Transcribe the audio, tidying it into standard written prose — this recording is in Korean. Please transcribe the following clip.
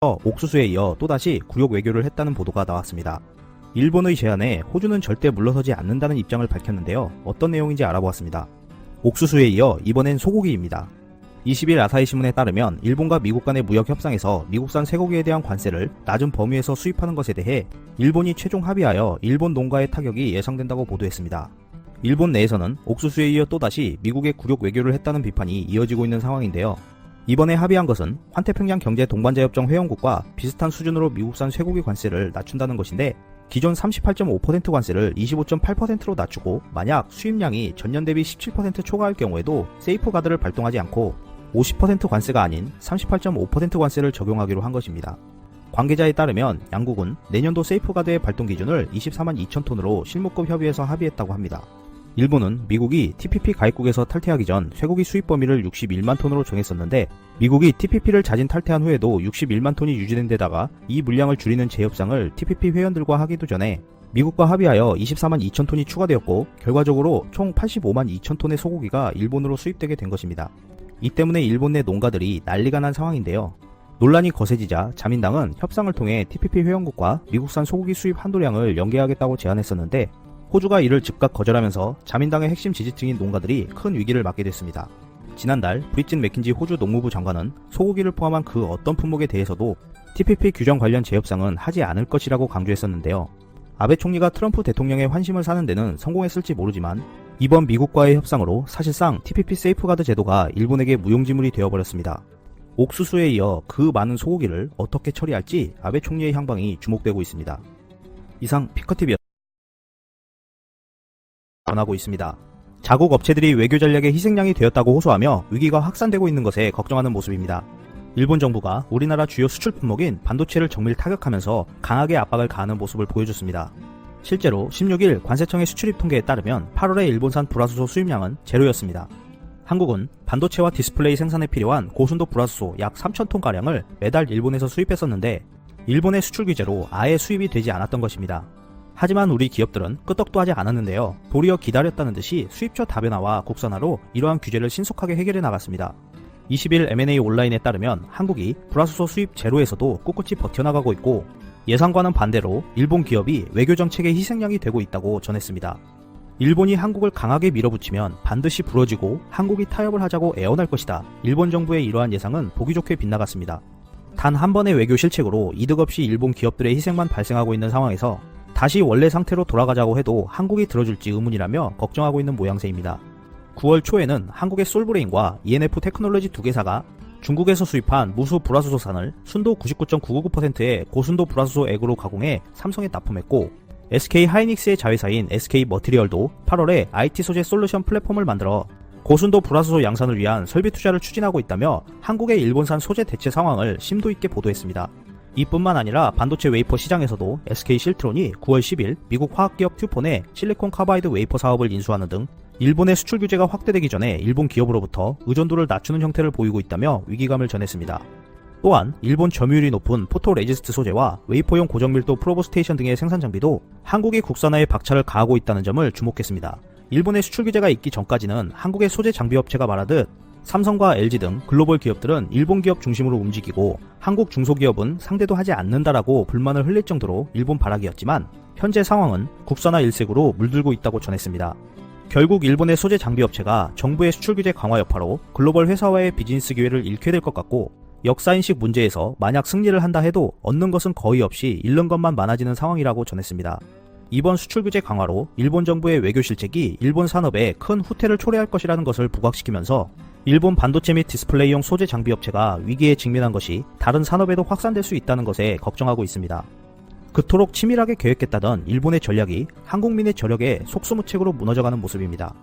옥수수에 이어 또다시 굴욕 외교를 했다는 보도가 나왔습니다. 일본의 제안에 호주는 절대 물러서지 않는다는 입장을 밝혔는데요. 어떤 내용인지 알아보았습니다. 옥수수에 이어 이번엔 소고기입니다. 20일 아사히 신문에 따르면 일본과 미국 간의 무역 협상에서 미국산 쇠고기에 대한 관세를 낮은 범위에서 수입하는 것에 대해 일본이 최종 합의하여 일본 농가의 타격이 예상된다고 보도했습니다. 일본 내에서는 옥수수에 이어 또다시 미국의 굴욕 외교를 했다는 비판이 이어지고 있는 상황인데요. 이번에 합의한 것은 환태평양 경제 동반자협정 회원국과 비슷한 수준으로 미국산 쇠고기 관세를 낮춘다는 것인데, 기존 38.5% 관세를 25.8%로 낮추고 만약 수입량이 전년 대비 17% 초과할 경우에도 세이프가드를 발동하지 않고 50% 관세가 아닌 38.5% 관세를 적용하기로 한 것입니다. 관계자에 따르면 양국은 내년도 세이프가드의 발동 기준을 24만 2천 톤으로 실무급 협의에서 합의했다고 합니다. 일본은 미국이 TPP 가입국에서 탈퇴하기 전 쇠고기 수입 범위를 61만 톤으로 정했었는데, 미국이 TPP를 자진 탈퇴한 후에도 61만 톤이 유지된 데다가 이 물량을 줄이는 재협상을 TPP 회원들과 하기도 전에 미국과 합의하여 24만 2천 톤이 추가되었고, 결과적으로 총 85만 2천 톤의 소고기가 일본으로 수입되게 된 것입니다. 이 때문에 일본 내 농가들이 난리가 난 상황인데요. 논란이 거세지자 자민당은 협상을 통해 TPP 회원국과 미국산 소고기 수입 한도량을 연계하겠다고 제안했었는데, 호주가 이를 즉각 거절하면서 자민당의 핵심 지지층인 농가들이 큰 위기를 맞게 됐습니다. 지난달 브릿진 맥킨지 호주 농무부 장관은 소고기를 포함한 그 어떤 품목에 대해서도 TPP 규정 관련 재협상은 하지 않을 것이라고 강조했었는데요. 아베 총리가 트럼프 대통령의 환심을 사는 데는 성공했을지 모르지만 이번 미국과의 협상으로 사실상 TPP 세이프가드 제도가 일본에게 무용지물이 되어버렸습니다. 옥수수에 이어 그 많은 소고기를 어떻게 처리할지 아베 총리의 향방이 주목되고 있습니다. 이상 피커TV였습니다. 전하고 있습니다. 자국 업체들이 외교 전략의 희생양이 되었다고 호소하며 위기가 확산되고 있는 것에 걱정하는 모습입니다. 일본 정부가 우리나라 주요 수출 품목인 반도체를 정밀 타격하면서 강하게 압박을 가하는 모습을 보여줬습니다. 실제로 16일 관세청의 수출입 통계에 따르면 8월의 일본산 불화수소 수입량은 제로였습니다. 한국은 반도체와 디스플레이 생산에 필요한 고순도 불화수소 약 3,000톤가량을 매달 일본에서 수입했었는데, 일본의 수출 규제로 아예 수입이 되지 않았던 것입니다. 하지만 우리 기업들은 끄떡도 하지 않았는데요. 도리어 기다렸다는 듯이 수입처 다변화와 국산화로 이러한 규제를 신속하게 해결해 나갔습니다. 20일 M&A 온라인에 따르면 한국이 불화수소 수입 제로에서도 꿋꿋이 버텨나가고 있고, 예상과는 반대로 일본 기업이 외교 정책의 희생양이 되고 있다고 전했습니다. 일본이 한국을 강하게 밀어붙이면 반드시 부러지고 한국이 타협을 하자고 애원할 것이다. 일본 정부의 이러한 예상은 보기 좋게 빗나갔습니다. 단 한 번의 외교 실책으로 이득 없이 일본 기업들의 희생만 발생하고 있는 상황에서 다시 원래 상태로 돌아가자고 해도 한국이 들어줄지 의문이라며 걱정하고 있는 모양새입니다. 9월 초에는 한국의 솔브레인과 ENF 테크놀로지 두 개사가 중국에서 수입한 무수 불화수소산을 순도 99.999%의 고순도 불화수소 액으로 가공해 삼성에 납품했고, SK 하이닉스의 자회사인 SK 머티리얼도 8월에 IT 소재 솔루션 플랫폼을 만들어 고순도 불화수소 양산을 위한 설비 투자를 추진하고 있다며 한국의 일본산 소재 대체 상황을 심도 있게 보도했습니다. 이뿐만 아니라 반도체 웨이퍼 시장에서도 SK 실트론이 9월 10일 미국 화학기업 튜폰의 실리콘 카바이드 웨이퍼 사업을 인수하는 등 일본의 수출 규제가 확대되기 전에 일본 기업으로부터 의존도를 낮추는 형태를 보이고 있다며 위기감을 전했습니다. 또한 일본 점유율이 높은 포토 레지스트 소재와 웨이퍼용 고정밀도 프로브 스테이션 등의 생산 장비도 한국이 국산화에 박차를 가하고 있다는 점을 주목했습니다. 일본의 수출 규제가 있기 전까지는 한국의 소재 장비 업체가 말하듯 삼성과 LG 등 글로벌 기업들은 일본 기업 중심으로 움직이고 한국 중소기업은 상대도 하지 않는다라고 불만을 흘릴 정도로 일본 발악이었지만, 현재 상황은 국산화 일색으로 물들고 있다고 전했습니다. 결국 일본의 소재 장비 업체가 정부의 수출 규제 강화 여파로 글로벌 회사와의 비즈니스 기회를 잃게 될 것 같고, 역사인식 문제에서 만약 승리를 한다 해도 얻는 것은 거의 없이 잃는 것만 많아지는 상황이라고 전했습니다. 이번 수출 규제 강화로 일본 정부의 외교 실책이 일본 산업에 큰 후퇴를 초래할 것이라는 것을 부각시키면서 일본 반도체 및 디스플레이용 소재 장비 업체가 위기에 직면한 것이 다른 산업에도 확산될 수 있다는 것에 걱정하고 있습니다. 그토록 치밀하게 계획했다던 일본의 전략이 한국민의 저력에 속수무책으로 무너져가는 모습입니다.